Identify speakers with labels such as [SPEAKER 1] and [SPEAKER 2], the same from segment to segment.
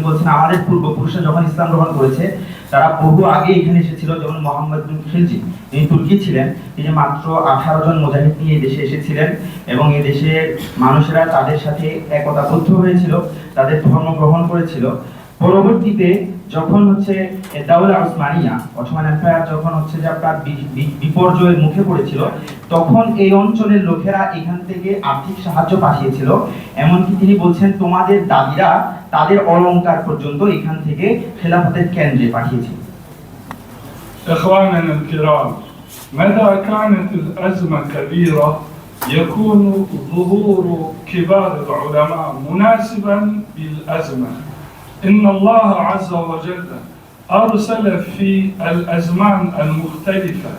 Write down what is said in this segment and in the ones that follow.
[SPEAKER 1] বলছেন আমাদের পূর্বপুরুষরা যখন ইসলাম গ্রহণ করেছে তারা বহু আগে এখানে এসেছিল, যেমন মোহাম্মদ বিন খিলজি তিনি তুর্কি ছিলেন, তিনি মাত্র 18 জন মুজাহিদ নিয়ে এই দেশে এসেছিলেন এবং এই দেশের মানুষেরা তাদের সাথে একতাবদ্ধ হয়েছিল, তাদের ধর্ম গ্রহণ করেছিল। পরবর্তীতে যখন হচ্ছে দাউলা উসমানিয়া অটোমান এম্পায়ার যখন হচ্ছে যে আপনার বিপর্যয়ের মুখে পড়েছিল, তখন এই অঞ্চলের লোকেরা এখান থেকে আর্থিক সাহায্য পাঠিয়েছিল। এমনকি তিনি বলছেন তোমাদের দাদিরা তাদের অলংকার পর্যন্ত এখান থেকে খেলাফতের কেন্দ্রে পাঠিয়েছিল।
[SPEAKER 2] إخواننا الكرام، متى كانت الأزمة كبيرة يكون ظهور كبار العلماء مناسبا بالأزمة. إن الله عز وجل أرسل في الأزمان المختلفة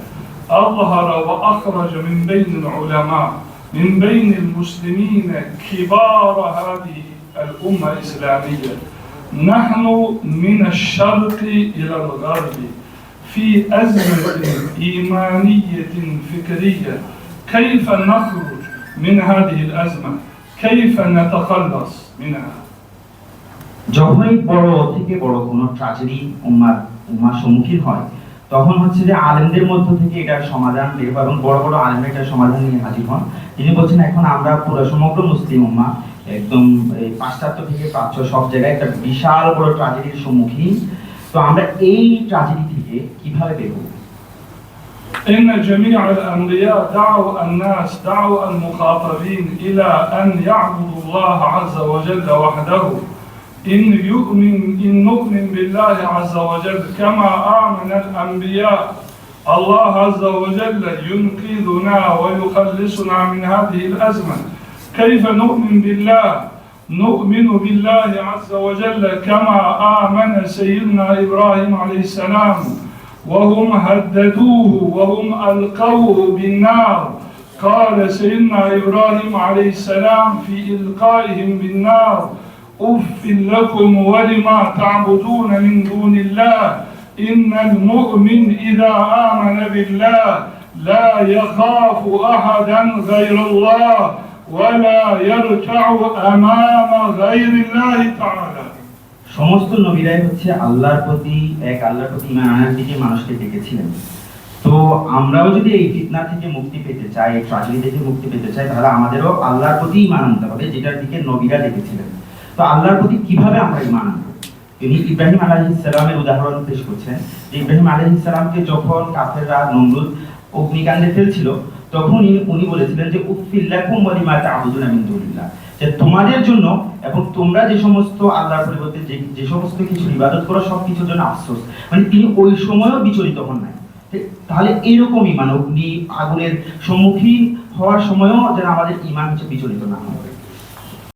[SPEAKER 2] أظهر وأخرج من بين العلماء من بين المسلمين كبار هذه الأمة الإسلامية. نحن من الشرق إلى الغرب في أزمة إيمانية فكرية. كيف نخرج من هذه الأزمة؟ كيف نتخلص منها؟
[SPEAKER 1] যখনই বড় থেকে বড় কোনো ট্র্যাজেডি উম্মার সম্মুখীন হয়, তখন হচ্ছে যে আলেমদের মধ্য থেকে এটার সমাধান বের হয় এবং বড় বড় আলেমরা এটার সমাধান নিয়ে হাজির হন। তিনি বলছেন এখন আমরা পুরো সমগ্র মুসলিম উম্মাহ একদম পাশ্চাত্য থেকে প্রাচ্য সব জায়গায় একটা বিশাল বড় ট্র্যাজেডির সম্মুখীন। তো আমরা এই ট্র্যাজেডি থেকে কিভাবে বের হব?
[SPEAKER 2] إن جميع الأنبياء دعوا الناس، دعوا المخاطبين إلى أن يعبدوا الله عز وجل وحده. إن نؤمن بالله عز وجل كما آمن الأنبياء، الله عز وجل ينقذنا ويخلصنا من هذه الأزمة. كيف نؤمن بالله؟ نؤمن بالله عز وجل كما آمن سيدنا إبراهيم عليه السلام، وهم هددوه وهم ألقوه بالنار. قال سيدنا إبراهيم عليه السلام في إلقائهم بالنار: أف لكم ولما تعبدون من دون الله. إن المؤمن إذا آمن بالله لا يخاف أحدا غير الله ولا يركع أمام غير الله تعالى.
[SPEAKER 1] সমস্ত নবীরাই হচ্ছে আল্লাহর প্রতি ঈমান আনার দিকে মানুষকে ডেকেছিলেন। তো আমরাও যদি এই ফিতনা থেকে মুক্তি পেতে চাই, এই ট্র্যাজেডি থেকে মুক্তি পেতে চাই, তাহলে আমাদেরও আল্লাহর প্রতি ঈমান আনতে হবে, যেটার দিকে নবীরা ডেকেছিলেন। তো আল্লাহর প্রতি কিভাবে আমরা ঈমান আনব? তিনি ইব্রাহিম আলাইহিস সালামের উদাহরণ পেশ করছেন। ইব্রাহিম আলাইহিস সালামকে যখন কাফেররা নমরুদ অগ্নিকাণ্ডে ফেলছিল, তখন উনি বলেছিলেন যে উফিল লাকুম ওয়া লিমা তা'বুদুনা মিন দুনিল্লাহ, যে তোমাদের জন্য এবং তোমরা যে সমস্ত আল্লাহর পরিবর্তে যে সমস্ত কিছু ইবাদত করো সব কিছুর জন্য আফসোস। মানে তিনি ওই সময়ও বিচলিত হন নাই। তাহলে এরকমই অগ্নি আগুনের সম্মুখীন হওয়ার সময়ও যেন আমাদের ঈমান বিচলিত না হয়।